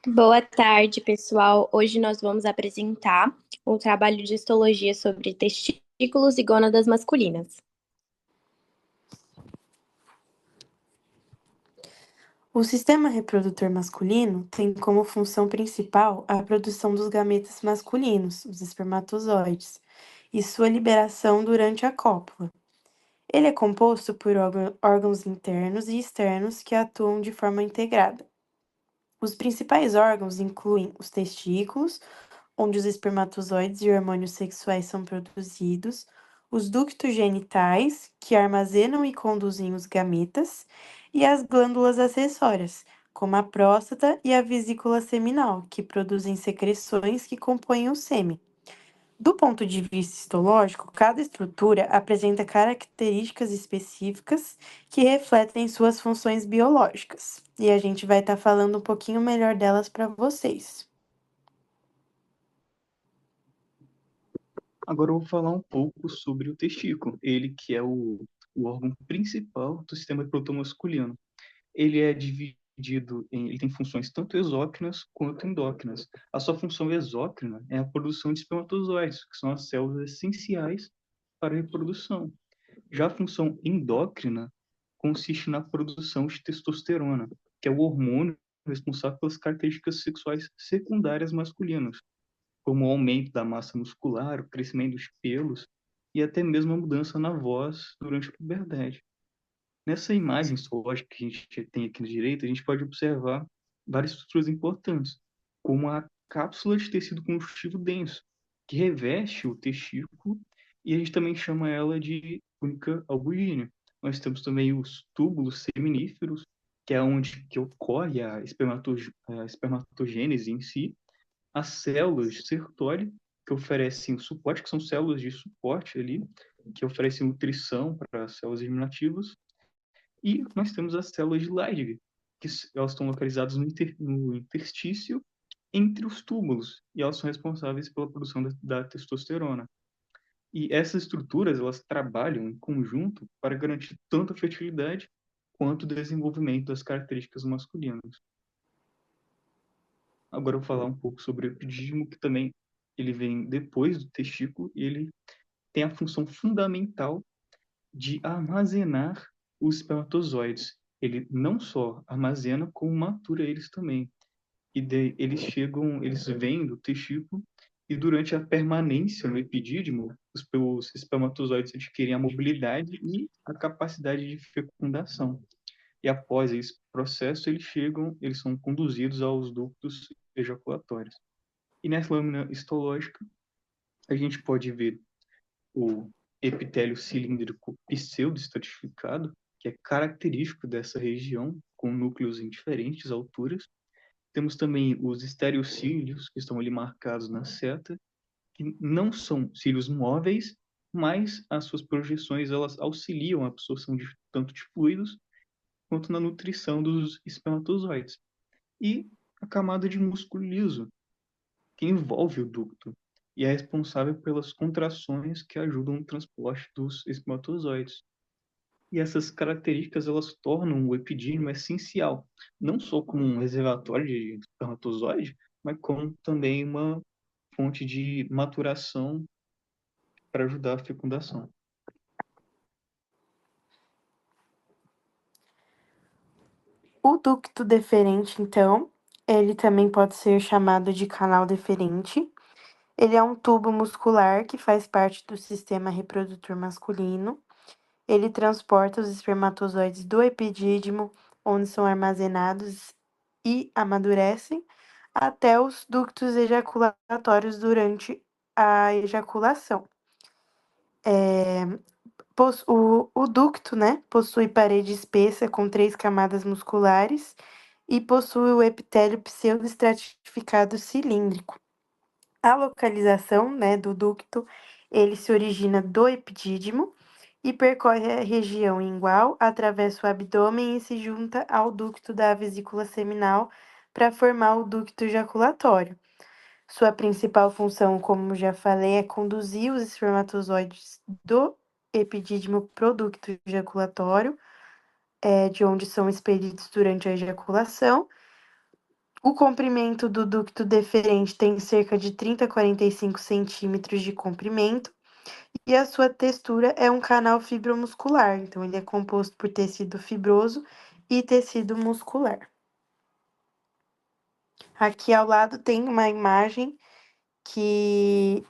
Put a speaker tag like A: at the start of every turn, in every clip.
A: Boa tarde, pessoal. Hoje nós vamos apresentar um trabalho de histologia sobre testículos e gônadas masculinas.
B: O sistema reprodutor masculino tem como função principal a produção dos gametas masculinos, os espermatozoides, e sua liberação durante a cópula. Ele é composto por órgãos internos e externos que atuam de forma integrada. Os principais órgãos incluem os testículos, onde os espermatozoides e hormônios sexuais são produzidos, os ductos genitais, que armazenam e conduzem os gametas, e as glândulas acessórias, como a próstata e a vesícula seminal, que produzem secreções que compõem o sêmen. Do ponto de vista histológico, cada estrutura apresenta características específicas que refletem suas funções biológicas. E a gente vai estar falando um pouquinho melhor delas para vocês.
C: Agora eu vou falar um pouco sobre o testículo, ele que é o órgão principal do sistema reprodutor masculino. Ele é dividido ele tem funções tanto exócrinas quanto endócrinas. A sua função exócrina é a produção de espermatozoides, que são as células essenciais para a reprodução. Já a função endócrina consiste na produção de testosterona, que é o hormônio responsável pelas características sexuais secundárias masculinas, como o aumento da massa muscular, o crescimento dos pelos e até mesmo a mudança na voz durante a puberdade. Nessa imagem histológica que a gente tem aqui na direita, a gente pode observar várias estruturas importantes, como a cápsula de tecido conjuntivo denso, que reveste o testículo, e a gente também chama ela de túnica albuginea. Nós temos também os túbulos seminíferos, que é onde que ocorre a espermatogênese em si, as células de Sertoli, que oferecem o suporte, que são células de suporte ali, que oferecem nutrição para as células germinativas, e nós temos as células de Leydig, que elas estão localizadas no interstício entre os túbulos, e elas são responsáveis pela produção da testosterona. E essas estruturas, elas trabalham em conjunto para garantir tanto a fertilidade quanto o desenvolvimento das características masculinas. Agora eu vou falar um pouco sobre o epidídimo, que também ele vem depois do testículo e ele tem a função fundamental de armazenar os espermatozoides. Ele não só armazena, como matura eles também. Eles vêm do testículo e durante a permanência no epidídimo, os espermatozoides adquirem a mobilidade e a capacidade de fecundação. E após esse processo, eles são conduzidos aos ductos ejaculatórios. E nessa lâmina histológica, a gente pode ver o epitélio cilíndrico pseudoestratificado, que é característico dessa região, com núcleos em diferentes alturas. Temos também os estereocílios, que estão ali marcados na seta, que não são cílios móveis, mas as suas projeções elas auxiliam a absorção de tanto de fluidos quanto na nutrição dos espermatozoides. E a camada de músculo liso, que envolve o ducto e é responsável pelas contrações que ajudam no transporte dos espermatozoides. E essas características elas tornam o epidídimo essencial, não só como um reservatório de espermatozoide, mas como também uma fonte de maturação para ajudar a fecundação.
B: O ducto deferente, então, ele também pode ser chamado de canal deferente. Ele é um tubo muscular que faz parte do sistema reprodutor masculino. Ele transporta os espermatozoides do epidídimo, onde são armazenados e amadurecem, até os ductos ejaculatórios durante a ejaculação. O ducto, né, possui parede espessa com 3 camadas musculares e possui o epitélio pseudoestratificado cilíndrico. A localização, né, do ducto, ele se origina do epidídimo e percorre a região ingual, atravessa o abdômen e se junta ao ducto da vesícula seminal para formar o ducto ejaculatório. Sua principal função, como já falei, é conduzir os espermatozoides do epidídimo pro ducto ejaculatório, de onde são expelidos durante a ejaculação, O comprimento do ducto deferente tem cerca de 30 a 45 centímetros de comprimento e a sua textura é um canal fibromuscular, então ele é composto por tecido fibroso e tecido muscular. Aqui ao lado tem uma imagem de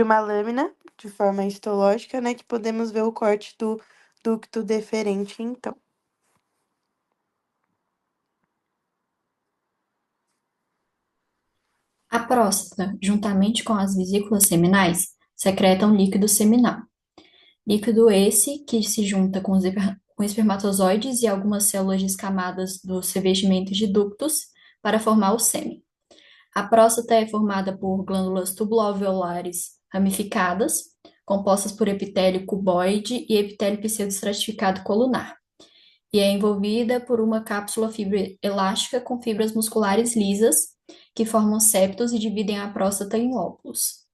B: uma lâmina de forma histológica, né, que podemos ver o corte do ducto deferente, então.
D: A próstata, juntamente com as vesículas seminais, secretam líquido seminal. Líquido esse que se junta com espermatozoides e algumas células descamadas dos revestimentos de ductos para formar o sêmen. A próstata é formada por glândulas tubulo-alveolares ramificadas, compostas por epitélio cuboide e epitélio pseudoestratificado colunar, e é envolvida por uma cápsula fibroelástica com fibras musculares lisas, que formam septos e dividem a próstata em lóbulos.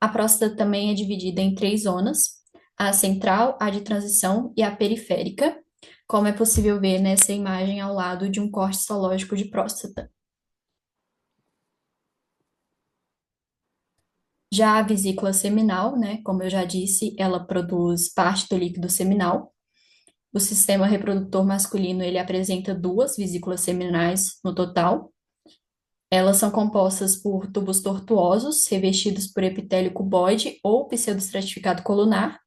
D: A próstata também é dividida em 3 zonas: a central, a de transição e a periférica, como é possível ver nessa imagem ao lado de um corte histológico de próstata. Já a vesícula seminal, né, como eu já disse, ela produz parte do líquido seminal. O sistema reprodutor masculino, ele apresenta 2 vesículas seminais no total. Elas são compostas por tubos tortuosos, revestidos por epitélio cuboide ou pseudoestratificado colunar,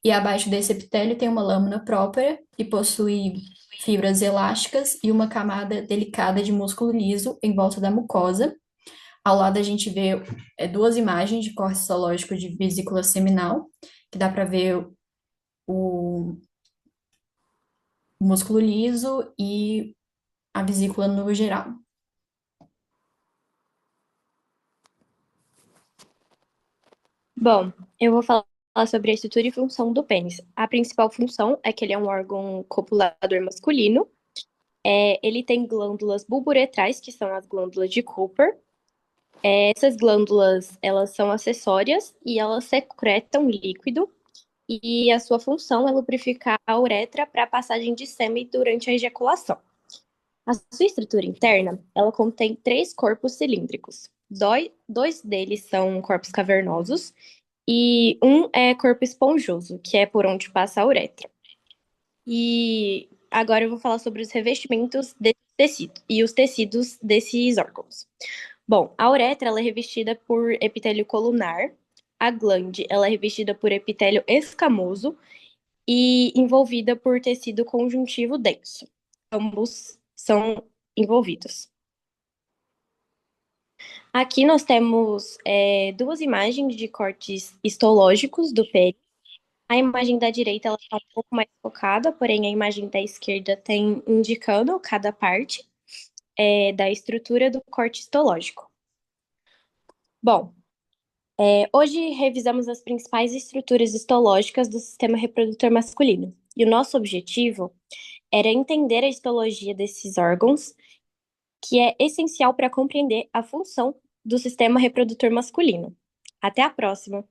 D: e abaixo desse epitélio tem uma lâmina própria que possui fibras elásticas e uma camada delicada de músculo liso em volta da mucosa. Ao lado a gente vê 2 imagens de corte histológico de vesícula seminal, que dá para ver o músculo liso e a vesícula no geral.
A: Bom, eu vou falar sobre a estrutura e função do pênis. A principal função é que ele é um órgão copulador masculino. Ele tem glândulas bulburetrais, que são as glândulas de Cooper. Essas glândulas, elas são acessórias e elas secretam líquido. E a sua função é lubrificar a uretra para a passagem de sêmen durante a ejaculação. A sua estrutura interna, ela contém 3 corpos cilíndricos. 2 deles são corpos cavernosos e um é corpo esponjoso, que é por onde passa a uretra. E agora eu vou falar sobre os revestimentos desse tecido e os tecidos desses órgãos. Bom, a uretra ela é revestida por epitélio colunar, a glande ela é revestida por epitélio escamoso e envolvida por tecido conjuntivo denso. Ambos são envolvidos. Aqui nós temos 2 imagens de cortes histológicos do pênis. A imagem da direita ela está um pouco mais focada, porém a imagem da esquerda tem indicando cada parte da estrutura do corte histológico. Bom, hoje revisamos as principais estruturas histológicas do sistema reprodutor masculino. E o nosso objetivo era entender a histologia desses órgãos, que é essencial para compreender a função do sistema reprodutor masculino. Até a próxima!